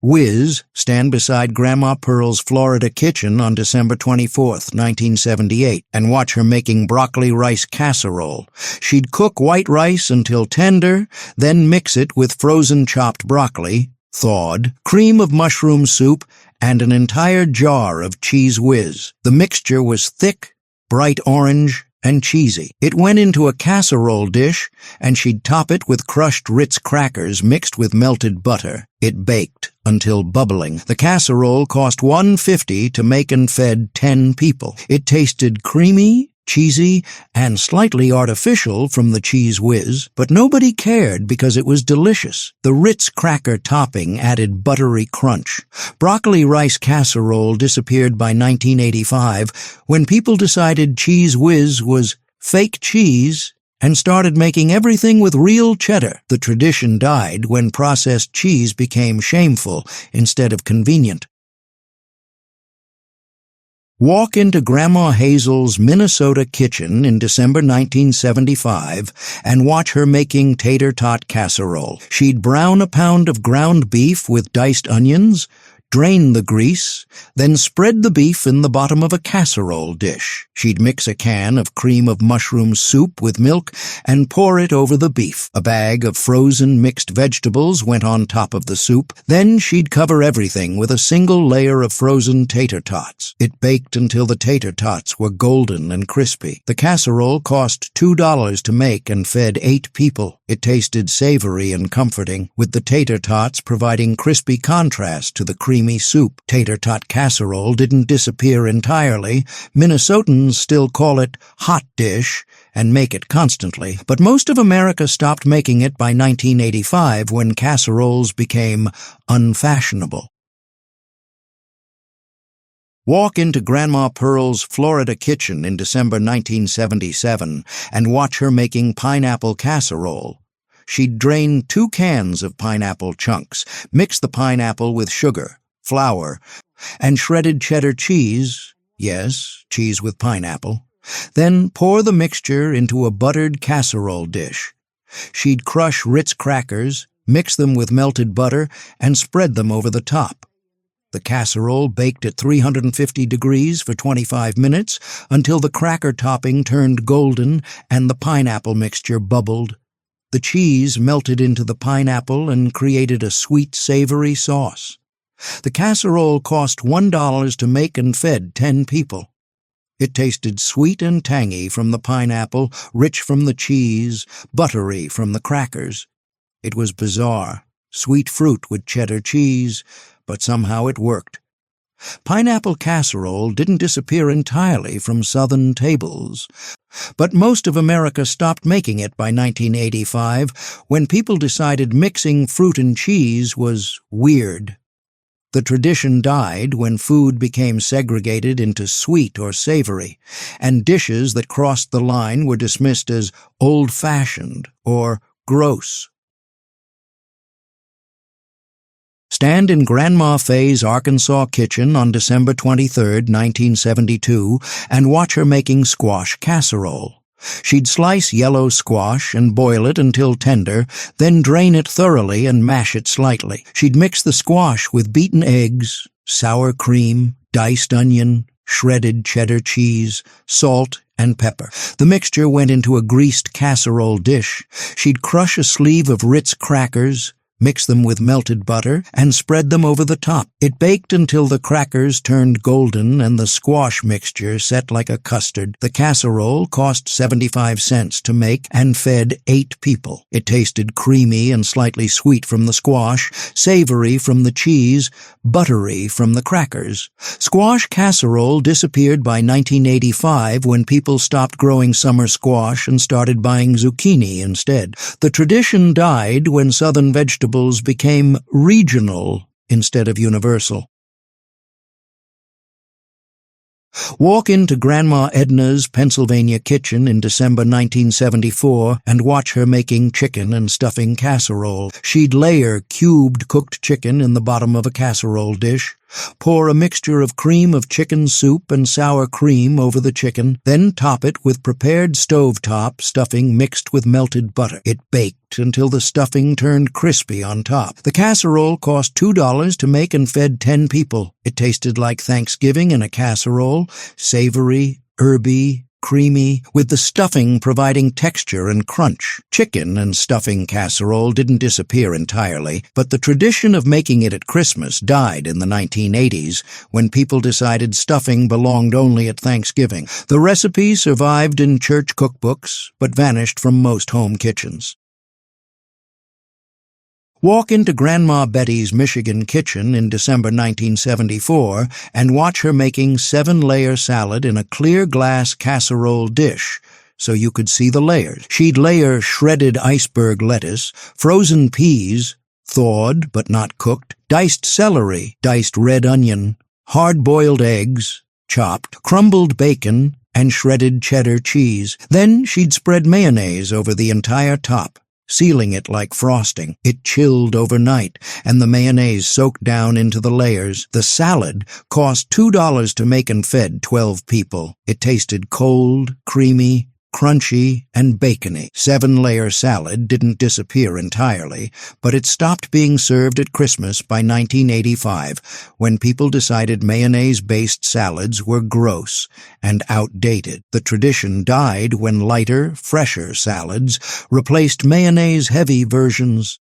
Whiz, stand beside Grandma Pearl's Florida kitchen on December 24th, 1978, and watch her making broccoli rice casserole. She'd cook white rice until tender, then mix it with frozen chopped broccoli, thawed, cream of mushroom soup, and an entire jar of Cheese Whiz. The mixture was thick, bright orange, and cheesy. It went into a casserole dish, and she'd top it with crushed Ritz crackers mixed with melted butter. It baked until bubbling. The casserole cost $1.50 to make and fed 10 people. It tasted creamy, cheesy, and slightly artificial from the Cheese Whiz, but nobody cared because it was delicious. The Ritz cracker topping added buttery crunch. Broccoli rice casserole disappeared by 1985 when people decided Cheese Whiz was fake cheese and started making everything with real cheddar. The tradition died when processed cheese became shameful instead of convenient. Walk into Grandma Hazel's Minnesota kitchen in December 1975 and watch her making tater tot casserole. She'd brown a pound of ground beef with diced onions, drain the grease, then spread the beef in the bottom of a casserole dish. She'd mix a can of cream of mushroom soup with milk and pour it over the beef. A bag of frozen mixed vegetables went on top of the soup. Then she'd cover everything with a single layer of frozen tater tots. It baked until the tater tots were golden and crispy. The casserole cost $2 to make and fed 8 people. It tasted savory and comforting, with the tater tots providing crispy contrast to the creamy soup. Tater tot casserole didn't disappear entirely. Minnesotans still call it hot dish and make it constantly, but most of America stopped making it by 1985 when casseroles became unfashionable. Walk into Grandma Pearl's Florida kitchen in December 1977 and watch her making pineapple casserole. She'd drain 2 cans of pineapple chunks, mix the pineapple with sugar, flour, and shredded cheddar cheese, yes, cheese with pineapple. Then pour the mixture into a buttered casserole dish. She'd crush Ritz crackers, mix them with melted butter, and spread them over the top. The casserole baked at 350 degrees for 25 minutes until the cracker topping turned golden and the pineapple mixture bubbled. The cheese melted into the pineapple and created a sweet, savory sauce. The casserole cost $1 to make and fed 10 people. It tasted sweet and tangy from the pineapple, rich from the cheese, buttery from the crackers. It was bizarre, sweet fruit with cheddar cheese, but somehow it worked. Pineapple casserole didn't disappear entirely from Southern tables, but most of America stopped making it by 1985 when people decided mixing fruit and cheese was weird. The tradition died when food became segregated into sweet or savory, and dishes that crossed the line were dismissed as old-fashioned or gross. Stand in Grandma Faye's Arkansas kitchen on December 23, 1972, and watch her making squash casserole. She'd slice yellow squash and boil it until tender, then drain it thoroughly and mash it slightly. She'd mix the squash with beaten eggs, sour cream, diced onion, shredded cheddar cheese, salt, and pepper. The mixture went into a greased casserole dish. She'd crush a sleeve of Ritz crackers, mix them with melted butter, and spread them over the top. It baked until the crackers turned golden and the squash mixture set like a custard. The casserole cost 75 cents to make and fed 8 people. It tasted creamy and slightly sweet from the squash, savory from the cheese, buttery from the crackers. Squash casserole disappeared by 1985 when people stopped growing summer squash and started buying zucchini instead. The tradition died when Southern vegetables became regional instead of universal. Walk into Grandma Edna's Pennsylvania kitchen in December 1974 and watch her making chicken and stuffing casserole. She'd layer cubed cooked chicken in the bottom of a casserole dish, Pour a mixture of cream of chicken soup and sour cream over the chicken, then top it with prepared stovetop stuffing mixed with melted butter. It baked until the stuffing turned crispy on top. The casserole cost $2 to make and fed 10 people. It tasted like Thanksgiving in a casserole, savory, herby, creamy, with the stuffing providing texture and crunch. Chicken and stuffing casserole didn't disappear entirely, but the tradition of making it at Christmas died in the 1980s when people decided stuffing belonged only at Thanksgiving. The recipe survived in church cookbooks, but vanished from most home kitchens. Walk into Grandma Betty's Michigan kitchen in December 1974 and watch her making 7-layer salad in a clear glass casserole dish so you could see the layers. She'd layer shredded iceberg lettuce, frozen peas, thawed but not cooked, diced celery, diced red onion, hard-boiled eggs, chopped, crumbled bacon, and shredded cheddar cheese. Then she'd spread mayonnaise over the entire top, sealing it like frosting. It chilled overnight, and the mayonnaise soaked down into the layers. The salad cost $2 to make and fed 12 people. It tasted cold, creamy, crunchy, and bacony. 7-layer salad didn't disappear entirely, but it stopped being served at Christmas by 1985, when people decided mayonnaise-based salads were gross and outdated. The tradition died when lighter, fresher salads replaced mayonnaise-heavy versions.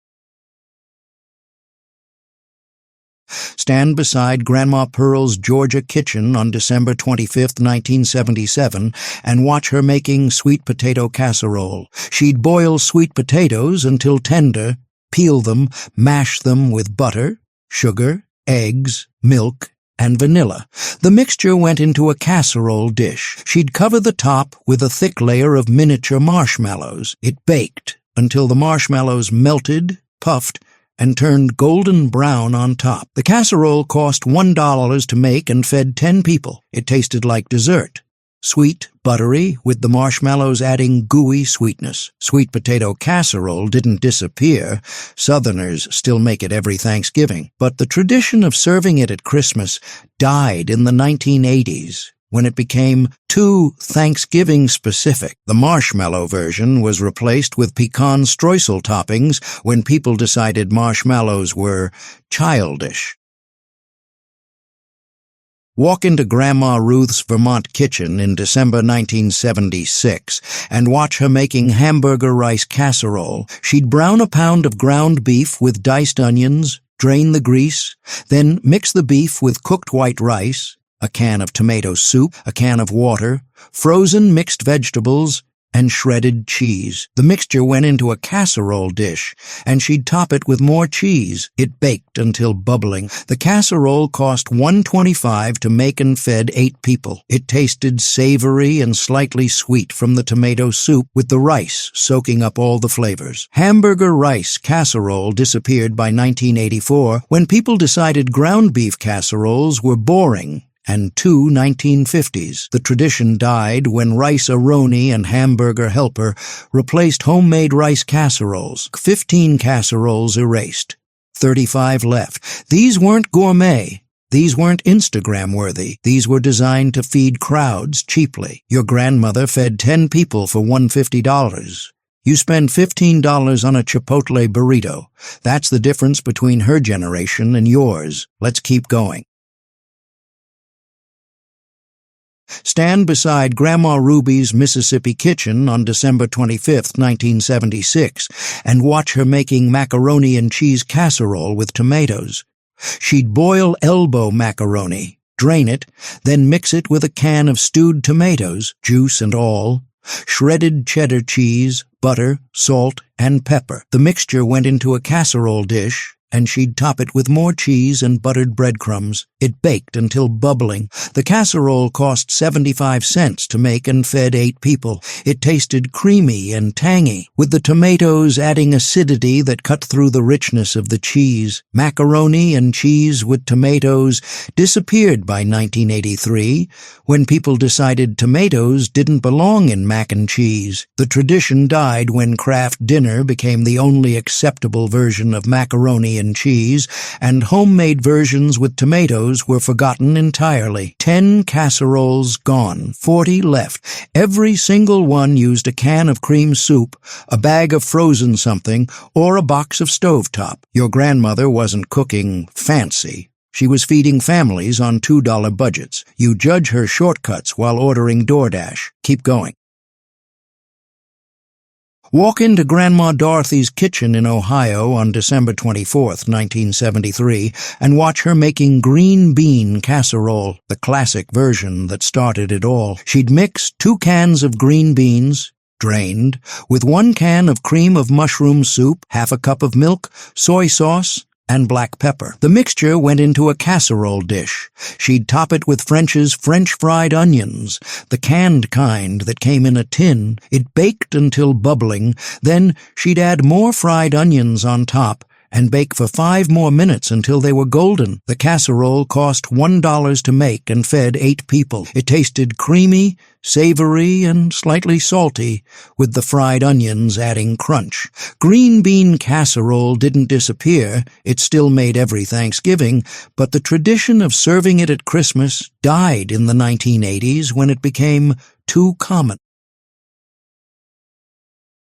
Stand beside Grandma Pearl's Georgia kitchen on December 25, 1977, and watch her making sweet potato casserole. She'd boil sweet potatoes until tender, peel them, mash them with butter, sugar, eggs, milk, and vanilla. The mixture went into a casserole dish. She'd cover the top with a thick layer of miniature marshmallows. It baked until the marshmallows melted, puffed, and turned golden brown on top. The casserole cost $1 to make and fed 10 people. It tasted like dessert. Sweet, buttery, with the marshmallows adding gooey sweetness. Sweet potato casserole didn't disappear. Southerners still make it every Thanksgiving. But the tradition of serving it at Christmas died in the 1980s, when it became too Thanksgiving-specific. The marshmallow version was replaced with pecan streusel toppings when people decided marshmallows were childish. Walk into Grandma Ruth's Vermont kitchen in December 1976 and watch her making hamburger rice casserole. She'd brown a pound of ground beef with diced onions, drain the grease, then mix the beef with cooked white rice, a can of tomato soup, a can of water, frozen mixed vegetables, and shredded cheese. The mixture went into a casserole dish, and she'd top it with more cheese. It baked until bubbling. The casserole cost $1.25 to make and fed 8 people. It tasted savory and slightly sweet from the tomato soup, with the rice soaking up all the flavors. Hamburger rice casserole disappeared by 1984 when people decided ground beef casseroles were boring and 2 1950s. The tradition died when Rice-A-Roni and Hamburger Helper replaced homemade rice casseroles. 15 casseroles erased. 35 left. These weren't gourmet. These weren't Instagram-worthy. These were designed to feed crowds cheaply. Your grandmother fed 10 people for $150. You spend $15 on a Chipotle burrito. That's the difference between her generation and yours. Let's keep going. Stand beside Grandma Ruby's Mississippi kitchen on December 25, 1976, and watch her making macaroni and cheese casserole with tomatoes. She'd boil elbow macaroni, drain it, then mix it with a can of stewed tomatoes, juice and all, shredded cheddar cheese, butter, salt, and pepper. The mixture went into a casserole dish, and she'd top it with more cheese and buttered breadcrumbs. It baked until bubbling. The casserole cost 75 cents to make and fed 8 people. It tasted creamy and tangy, with the tomatoes adding acidity that cut through the richness of the cheese. Macaroni and cheese with tomatoes disappeared by 1983, when people decided tomatoes didn't belong in mac and cheese. The tradition died when Kraft Dinner became the only acceptable version of macaroni and cheese, and homemade versions with tomatoes potatoes were forgotten entirely. 10 casseroles gone, 40 left. Every single one used a can of cream soup, a bag of frozen something, or a box of stovetop. Your grandmother wasn't cooking fancy. She was feeding families on $2 budgets. You judge her shortcuts while ordering DoorDash. Keep going. Walk into Grandma Dorothy's kitchen in Ohio on December 24th, 1973, and watch her making green bean casserole, the classic version that started it all. She'd mix 2 cans of green beans, drained, with 1 can of cream of mushroom soup, half a cup of milk, soy sauce, and black pepper. The mixture went into a casserole dish. She'd top it with French's French fried onions, the canned kind that came in a tin. It baked until bubbling, then she'd add more fried onions on top and bake for 5 more minutes until they were golden. The casserole cost $1 to make and fed 8 people. It tasted creamy, savory, and slightly salty, with the fried onions adding crunch. Green bean casserole didn't disappear. It still made every Thanksgiving, but the tradition of serving it at Christmas died in the 1980s when it became too common.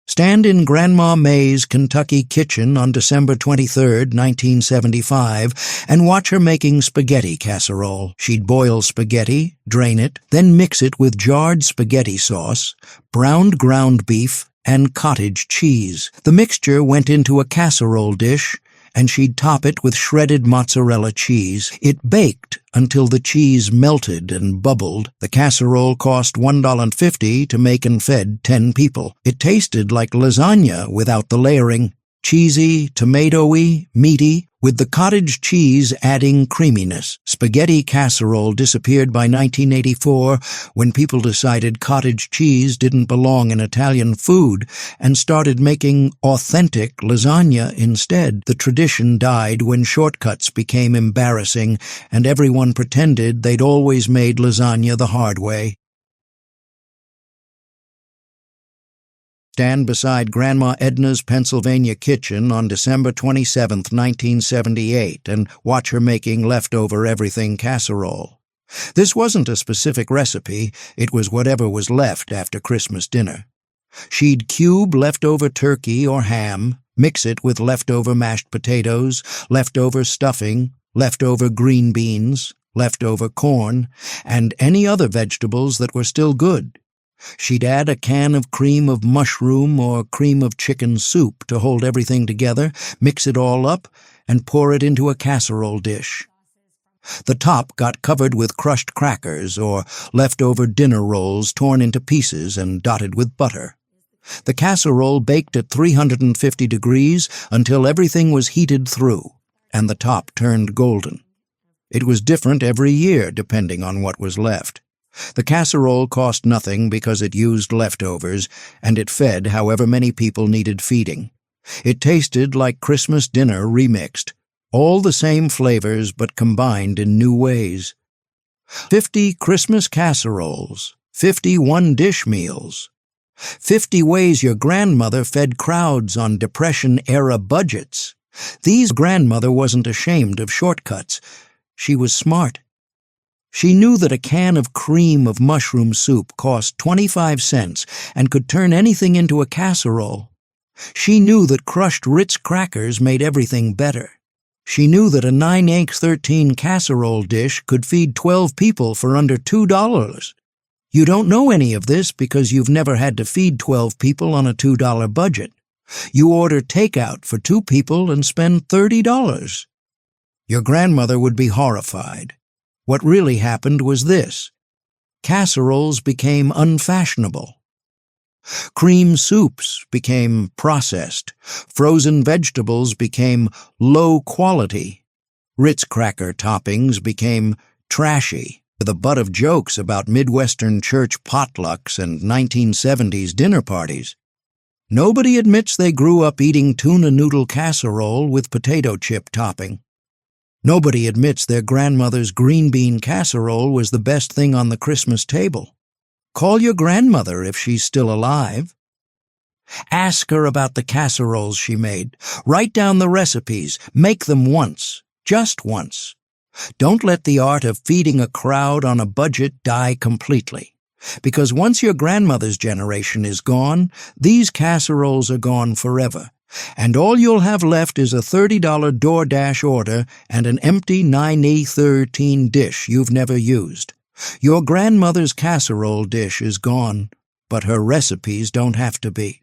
Stand in Grandma May's Kentucky kitchen on December 23, 1975, and watch her making spaghetti casserole. She'd boil spaghetti, drain it, then mix it with jarred spaghetti sauce, browned ground beef, and cottage cheese. The mixture went into a casserole dish, and she'd top it with shredded mozzarella cheese. It baked until the cheese melted and bubbled. The casserole cost $1.50 to make and fed 10 people. It tasted like lasagna without the layering, cheesy, tomatoey, meaty, with the cottage cheese adding creaminess. Spaghetti casserole disappeared by 1984 when people decided cottage cheese didn't belong in Italian food and started making authentic lasagna instead. The tradition died when shortcuts became embarrassing and everyone pretended they'd always made lasagna the hard way. Stand beside Grandma Edna's Pennsylvania kitchen on December 27, 1978, and watch her making leftover everything casserole. This wasn't a specific recipe, it was whatever was left after Christmas dinner. She'd cube leftover turkey or ham, mix it with leftover mashed potatoes, leftover stuffing, leftover green beans, leftover corn, and any other vegetables that were still good. She'd add a can of cream of mushroom or cream of chicken soup to hold everything together, mix it all up, and pour it into a casserole dish. The top got covered with crushed crackers or leftover dinner rolls torn into pieces and dotted with butter. The casserole baked at 350 degrees until everything was heated through, and the top turned golden. It was different every year depending on what was left. The casserole cost nothing because it used leftovers, and it fed however many people needed feeding. It tasted like Christmas dinner remixed, all the same flavors but combined in new ways. 50 Christmas casseroles, 50 one-dish meals, 50 ways your grandmother fed crowds on Depression-era budgets. These grandmother wasn't ashamed of shortcuts. She was smart. She knew that a can of cream of mushroom soup cost 25 cents and could turn anything into a casserole. She knew that crushed Ritz crackers made everything better. She knew that a 9x13 casserole dish could feed 12 people for under $2. You don't know any of this because you've never had to feed 12 people on a $2 budget. You order takeout for 2 people and spend $30. Your grandmother would be horrified. What really happened was this. Casseroles became unfashionable. Cream soups became processed. Frozen vegetables became low quality. Ritz cracker toppings became trashy, with a butt of jokes about Midwestern church potlucks and 1970s dinner parties. Nobody admits they grew up eating tuna noodle casserole with potato chip topping. Nobody admits their grandmother's green bean casserole was the best thing on the Christmas table. Call your grandmother if she's still alive. Ask her about the casseroles she made. Write down the recipes. Make them once, just once. Don't let the art of feeding a crowd on a budget die completely. Because once your grandmother's generation is gone, these casseroles are gone forever. And all you'll have left is a $30 DoorDash order and an empty 9E13 dish you've never used. Your grandmother's casserole dish is gone, but her recipes don't have to be.